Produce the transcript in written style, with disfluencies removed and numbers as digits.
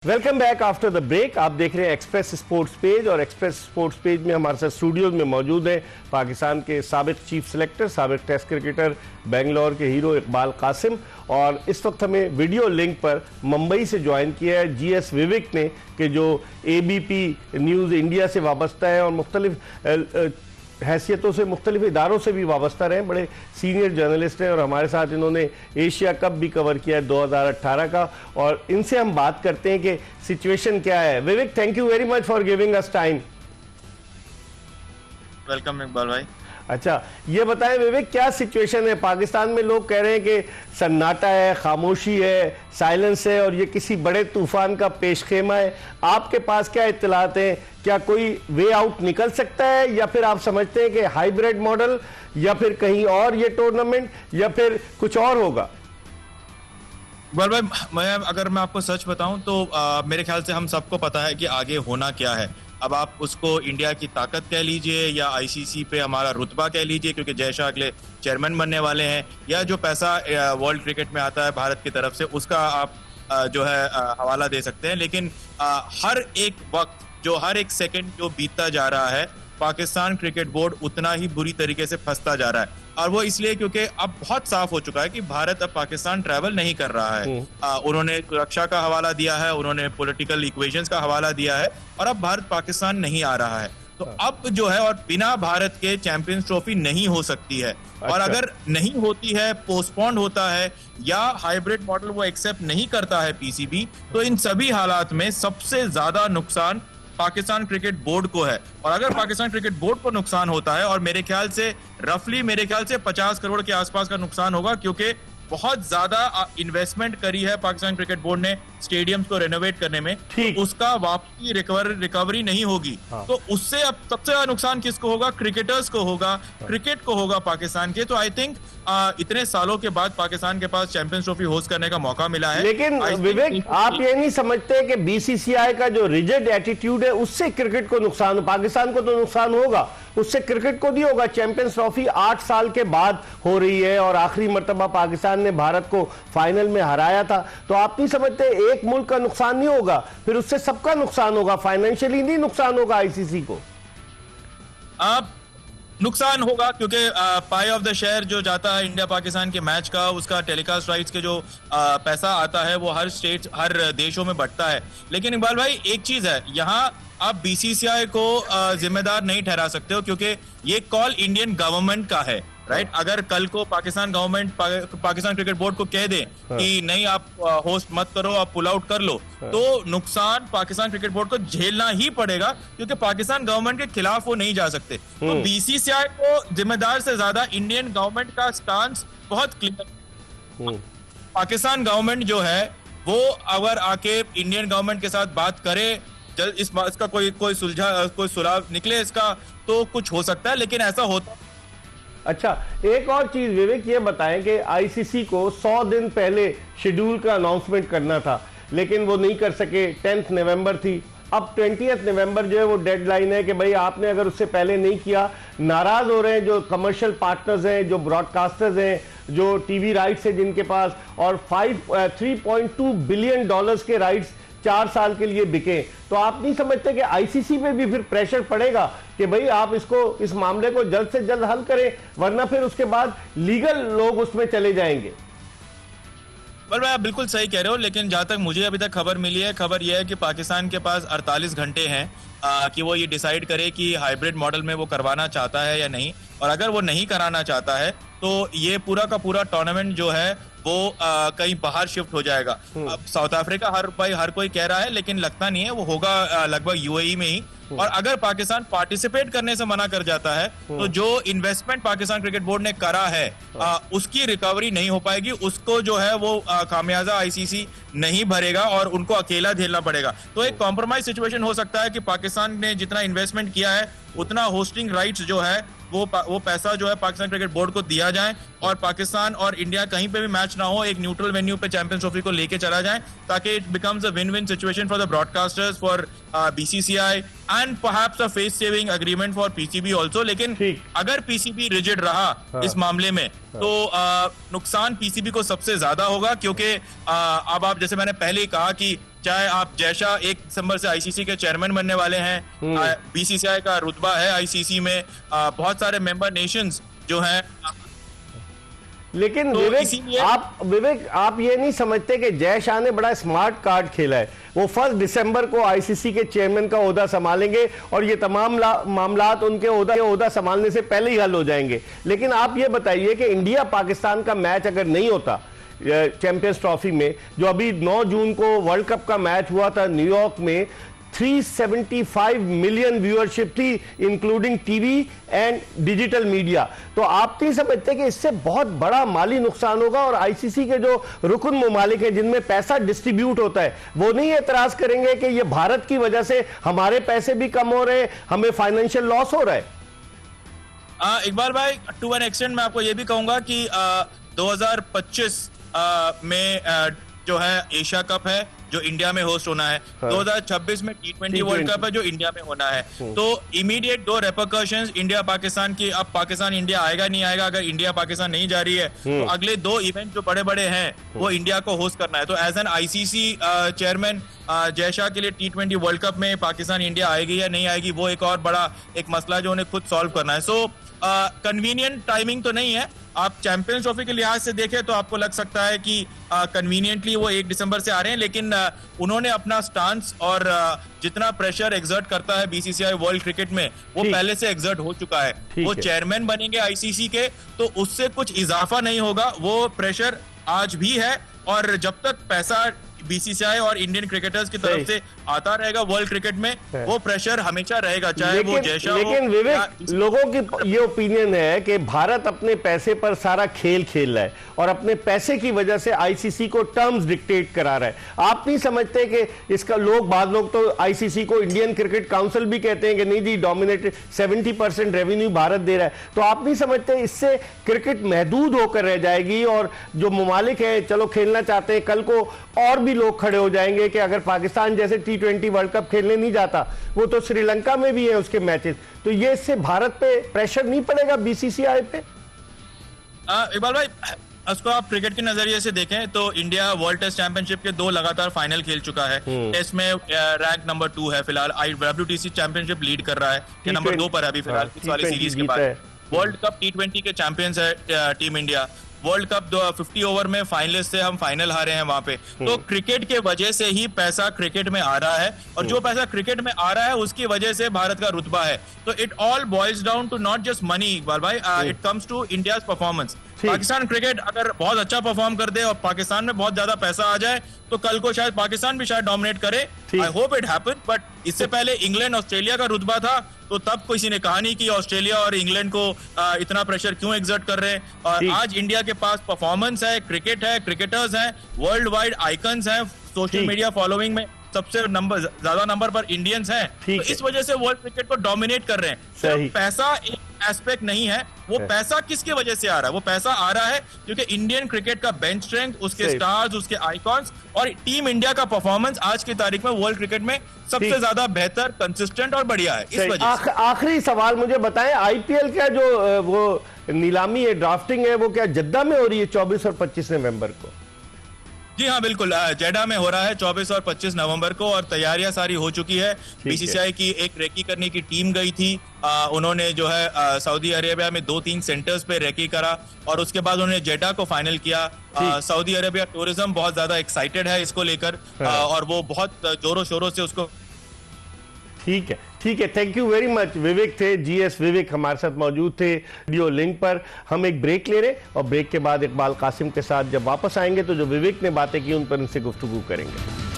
Welcome back after the break. आप देख रहे हैं एक्सप्रेस स्पोर्ट्स पेज और एक्सप्रेस स्पोर्ट्स पेज में हमारे साथ स्टूडियोज में मौजूद है पाकिस्तान के साबिक चीफ सेलेक्टर, साबिक टेस्ट क्रिकेटर, बेंगलोर के हीरो इकबाल कासिम। और इस वक्त हमें वीडियो लिंक पर मुंबई से ज्वाइन किया है जीएस विवेक ने, कि जो एबीपी न्यूज़ इंडिया से वाबस्ता है और मुख्तलिफ हैसियतों से, मुख्तलिफ इदारों से भी वाबस्ता रहे, बड़े सीनियर जर्नलिस्ट हैं और हमारे साथ इन्होंने एशिया कप भी कवर किया है 2018 का। और इनसे हम बात करते हैं कि सिचुएशन क्या है। Vivek, thank you very much for giving us time. Welcome Iqbal भाई। अच्छा, ये बताएं विवेक, क्या सिचुएशन है पाकिस्तान में? लोग कह रहे हैं कि सन्नाटा है, खामोशी है, साइलेंस है और ये किसी बड़े तूफान का पेशखेमा है। आपके पास क्या इत्तलात हैं? क्या कोई वे आउट निकल सकता है, या फिर आप समझते हैं कि हाइब्रिड मॉडल, या फिर कहीं और ये टूर्नामेंट, या फिर कुछ और होगा? इकबाल भाई, अगर मैं आपको सच बताऊं तो मेरे ख्याल से हम सबको पता है कि आगे होना क्या है। अब आप उसको इंडिया की ताकत कह लीजिए या आईसीसी पे हमारा रुतबा कह लीजिए, क्योंकि जय शाह अगले चेयरमैन बनने वाले हैं, या जो पैसा वर्ल्ड क्रिकेट में आता है भारत की तरफ से, उसका आप जो है हवाला दे सकते हैं। लेकिन हर एक वक्त, जो हर एक सेकंड जो बीतता जा रहा है, पाकिस्तान क्रिकेट बोर्ड उतना ही बुरी तरीके से फंसता जा रहा है। और वो इसलिए क्योंकि अब बहुत साफ हो चुका है कि भारत अब पाकिस्तान ट्रैवल नहीं कर रहा है। उन्होंने सुरक्षा का हवाला दिया है, उन्होंने पॉलिटिकल इक्वेशंस का हवाला दिया है, और अब भारत पाकिस्तान नहीं आ रहा है। तो अब जो है, और बिना भारत के चैंपियंस ट्रॉफी नहीं हो सकती है। और अगर नहीं होती है, पोस्टपोन्ड होता है, या हाइब्रिड मॉडल वो एक्सेप्ट नहीं करता है पीसीबी, तो इन सभी हालात में सबसे ज्यादा नुकसान पाकिस्तान क्रिकेट बोर्ड को है। और अगर पाकिस्तान क्रिकेट बोर्ड को नुकसान होता है, और मेरे ख्याल से 50 करोड़ के आसपास का नुकसान होगा, क्योंकि बहुत ज्यादा इन्वेस्टमेंट करी है पाकिस्तान क्रिकेट बोर्ड ने स्टेडियम्स को रेनोवेट करने में, तो उसका वापसी रिकवरी नहीं होगी। तो उससे अब सबसे ज्यादा नुकसान किसको होगा? क्रिकेटर्स को होगा, क्रिकेट को होगा पाकिस्तान के। तो आई थिंक इतने सालों के बाद पाकिस्तान के पास चैंपियंस ट्रॉफी होस्ट करने का मौका मिला है। लेकिन विवेक, आप ये नहीं समझते कि बीसीसीआई का जो रिजिड एटीट्यूड है उससे क्रिकेट को नुकसान, पाकिस्तान को तो नुकसान होगा, उससे क्रिकेट को नहीं होगा? चैंपियंस ट्रॉफी 8 साल के बाद हो रही है और आखिरी मर्तबा पाकिस्तान ने भारत को फाइनल में हराया था। तो आप नहीं समझते एक मुल्क का नुकसान नहीं होगा, फिर उससे सबका नुकसान होगा, फाइनेंशियली नहीं नुकसान होगा आईसीसी को? आप नुकसान होगा, क्योंकि पाई ऑफ द शेयर जो जाता है इंडिया पाकिस्तान के मैच का, उसका टेलीकास्ट राइट्स के जो पैसा आता है, वो हर स्टेट, हर देशों में बढ़ता है। लेकिन इकबाल भाई, एक चीज है, यहाँ आप बीसीसीआई को जिम्मेदार नहीं ठहरा सकते हो, क्योंकि ये कॉल इंडियन गवर्नमेंट का है, राइट? अगर कल को Pakistan government Pakistan cricket board को कह दे कि नहीं, आप होस्ट मत करो, आप पुल आउट कर लो, तो नुकसान पाकिस्तान क्रिकेट बोर्ड को झेलना ही पड़ेगा, क्योंकि पाकिस्तान गवर्नमेंट के खिलाफ वो नहीं जा सकते। तो बीसीसीआई को जिम्मेदार से ज्यादा इंडियन गवर्नमेंट का स्टांस बहुत क्लियर। पाकिस्तान गवर्नमेंट जो है, वो अगर आके इंडियन गवर्नमेंट के साथ बात करे, इसका कोई सुलझाव निकले इसका, तो कुछ हो सकता है, लेकिन ऐसा होता। अच्छा, एक और चीज विवेक, ये बताएं कि आईसीसी को 100 दिन पहले शेड्यूल का अनाउंसमेंट करना था, लेकिन वो नहीं कर सके। 10 नवंबर थी, अब 20 नवंबर जो है वो डेडलाइन है कि भाई आपने अगर उससे पहले नहीं किया। नाराज हो रहे हैं जो कमर्शियल पार्टनर्स हैं, जो ब्रॉडकास्टर्स हैं, जो टीवी राइट्स है जिनके पास, और 3.2 बिलियन डॉलर्स के राइट्स 4 साल के लिए बिके। तो आप नहीं समझते कि आईसीसी पे भी फिर प्रेशर पड़ेगा कि भाई आप इस मामले को जल्द से जल्द हल करें, वरना फिर उसके बाद लीगल लोग उसमें चले जाएंगे? मैं आप बिल्कुल सही कह रहे हो, लेकिन जहां तक मुझे अभी तक खबर मिली है, खबर यह है कि पाकिस्तान के पास 48 घंटे हैं कि वो ये डिसाइड करे कि हाइब्रिड मॉडल में वो करवाना चाहता है या नहीं। और अगर वो नहीं कराना चाहता है, तो ये पूरा का पूरा टूर्नामेंट जो है वो कहीं बाहर शिफ्ट हो जाएगा। अब साउथ अफ्रीका हर कोई कह रहा है, लेकिन लगता नहीं है, वो होगा लगभग यूएई में ही। और अगर पाकिस्तान पार्टिसिपेट करने से मना कर जाता है, तो जो इन्वेस्टमेंट पाकिस्तान क्रिकेट बोर्ड ने करा है, उसकी रिकवरी नहीं हो पाएगी। उसको जो है वो खामियाजा आईसीसी नहीं भरेगा और उनको अकेला झेलना पड़ेगा। तो एक कॉम्प्रोमाइज सिचुएशन हो सकता है कि पाकिस्तान ने जितना इन्वेस्टमेंट किया है, उतना होस्टिंग राइट्स जो है वो पैसा जो है पाकिस्तान क्रिकेट बोर्ड को दिया जाए, और पाकिस्तान और इंडिया कहीं पे भी मैच ना हो, एक न्यूट्रल वेन्यू पे चैंपियंस ट्रॉफी को लेके चला जाए, ताकि it becomes a win win situation for the broadcasters, for BCCI, and perhaps a face saving agreement for PCB also. लेकिन अगर पीसीबी रिजिड रहा इस मामले में, तो नुकसान पीसीबी को सबसे ज्यादा होगा, क्योंकि अब आप, जैसे मैंने पहले ही कहा कि चाहे आप जैसा 1 दिसंबर से आईसीसी के चेयरमैन बनने वाले हैं, बीसीसीआई का रुतबा है आईसीसी में, बहुत सारे मेंबर नेशंस जो हैं। लेकिन तो विवेक आप ये नहीं समझते कि जय शाह ने बड़ा स्मार्ट कार्ड खेला है। वो 1 दिसंबर को आईसीसी के चेयरमैन का ओहदा संभालेंगे और ये तमाम मामलात उनके ओहदा संभालने से पहले ही हल हो जाएंगे। लेकिन आप ये बताइए कि इंडिया पाकिस्तान का मैच अगर नहीं होता चैंपियंस ट्रॉफी में, जो अभी 9 जून को वर्ल्ड कप का मैच हुआ था न्यूयॉर्क में, 375 मिलियन व्यूअरशिप थी including TV and digital media. तो आप नहीं समझते कि इससे बहुत बड़ा माली नुकसान होगा और आईसीसी के जो रुकन ममालिक हैं जिनमें पैसा डिस्ट्रीब्यूट होता है वो नहीं एतराज करेंगे कि ये भारत की वजह से हमारे पैसे भी कम हो रहे हैं, हमें फाइनेंशियल लॉस हो रहा है? इकबाल भाई, टू एन एक्सटेंट मैं आपको ये भी कहूंगा कि 2025 में जो है एशिया कप है जो इंडिया में होस्ट होना है, 2026 में T20 वर्ल्ड कप है जो इंडिया में होना है। तो इमीडिएट 2 रेपरकशंस इंडिया पाकिस्तान की। अब पाकिस्तान इंडिया आएगा नहीं आएगा, अगर इंडिया पाकिस्तान नहीं जा रही है तो अगले 2 इवेंट जो बड़े बड़े हैं वो इंडिया को होस्ट करना है। तो as an ICC chairman Jay Shah के लिए T20 वर्ल्ड कप में पाकिस्तान इंडिया आएगी या नहीं आएगी वो एक और बड़ा एक मसला जो उन्हें खुद सॉल्व करना है। सो कन्वीनियंट टाइमिंग तो नहीं है। आप चैंपियंस ट्रॉफी के लिहाज से देखें तो आपको लग सकता है कि कन्वीनियंटली वो 1 दिसंबर से आ रहे हैं, लेकिन उन्होंने अपना स्टांस और जितना प्रेशर एक्सर्ट करता है बीसीसीआई वर्ल्ड क्रिकेट में वो पहले से एक्सर्ट हो चुका है। वो चेयरमैन बनेंगे आईसीसी के तो उससे कुछ इजाफा नहीं होगा, वो प्रेशर आज भी है। और जब तक पैसा बीसीसीआई और इंडियन क्रिकेटर्स की तरफ से आता रहेगा वर्ल्ड क्रिकेट में वो प्रेशर हमेशा रहेगा, चाहे वो जैसा हो। लेकिन विवेक, लोगों की ये ओपिनियन है कि भारत अपने पैसे पर सारा खेल खेल रहा है और अपने पैसे की वजह से आईसीसी को टर्म्स डिक्टेट करा रहा है। आप नहीं समझते कि इसका बाद लोग तो आईसीसी को इंडियन क्रिकेट काउंसिल भी कहते हैं कि नहीं जी डोमिनेटेड 70% रेवेन्यू भारत दे रहा है। तो आप नहीं समझते इससे क्रिकेट महदूद होकर रह जाएगी और जो ममालिक है चलो खेलना चाहते हैं, कल को और भी लोग खड़े हो जाएंगे कि अगर पाकिस्तान जैसे T20 वर्ल्ड कप खेलने नहीं जाता, वो तो श्रीलंका में भी है उसके मैचेस, तो ये इससे भारत पे प्रेशर नहीं पड़ेगा बीसीसीआई पे? इकबाल भाई, उसको आप क्रिकेट के नजरिए से देखें तो इंडिया वर्ल्ड टेस्ट चैंपियनशिप के 2 लगातार फाइनल खेल चुका है। टेस्ट में रैंक नंबर 2 है फिलहाल, WTC चैंपियनशिप लीड कर रहा है, नंबर 2 पर है अभी फिलहाल इस वाली सीरीज के बाद। वर्ल्ड कप T20 के चैंपियंस है team India. World cup 50 over में फाइनलिस्ट से हम फाइनल हारे हैं वहां पे। तो क्रिकेट के वजह से ही पैसा क्रिकेट में आ रहा है और जो पैसा क्रिकेट में आ रहा है उसकी वजह से भारत का रुतबा है। तो it all boils down to not just money Iqbal भाई, it comes to India's performance. Pakistan cricket अगर बहुत अच्छा परफॉर्म कर दे और पाकिस्तान में बहुत ज्यादा पैसा आ जाए तो कल को शायद पाकिस्तान भी शायद डोमिनेट करे। I hope it happen, but इससे पहले इंग्लैंड ऑस्ट्रेलिया का रुतबा था तो तब किसी ने कहा नहीं कि ऑस्ट्रेलिया और इंग्लैंड को इतना प्रेशर क्यों एक्सर्ट कर रहे हैं। और आज इंडिया के पास परफॉर्मेंस है, क्रिकेट है, क्रिकेटर्स हैं, वर्ल्ड वाइड आइकन्स हैं, सोशल मीडिया फॉलोइंग में सबसे ज्यादा नंबर पर इंडियंस हैं, तो इस वजह से वर्ल्ड क्रिकेट को डोमिनेट कर रहे हैं। सिर्फ पैसा एक एस्पेक्ट नहीं है, वो पैसा किसकी वजह से आ रहा है? वो पैसा आ रहा है क्योंकि इंडियन क्रिकेट का बेंच स्ट्रेंथ, उसके स्टार्स, उसके आइकॉन्स और टीम इंडिया का परफॉर्मेंस आज की तारीख में वर्ल्ड क्रिकेट में सबसे ज्यादा बेहतर, कंसिस्टेंट और बढ़िया है। इस वजह से आखिरी सवाल मुझे बताएं, आईपीएल का जो वो नीलामी है, ड्राफ्टिंग है, वो क्या जद्दा में हो रही है 24 और 25 नवंबर को? जी हाँ बिल्कुल, जेडा में हो रहा है 24 और 25 नवंबर को और तैयारियां सारी हो चुकी है। बीसीसीआई की एक रेकी करने की टीम गई थी, उन्होंने जो है सऊदी अरेबिया में 2-3 सेंटर्स पे रेकी करा और उसके बाद उन्होंने जेडा को फाइनल किया। सऊदी अरेबिया टूरिज्म बहुत ज्यादा एक्साइटेड है इसको लेकर और वो बहुत जोरों शोरों से उसको। ठीक है, थैंक यू वेरी मच। विवेक थे, GS विवेक हमारे साथ मौजूद थे वीडियो लिंक पर। हम एक ब्रेक ले रहे और ब्रेक के बाद इकबाल कासिम के साथ जब वापस आएंगे तो जो विवेक ने बातें की उन पर इनसे गुफ्तगू करेंगे।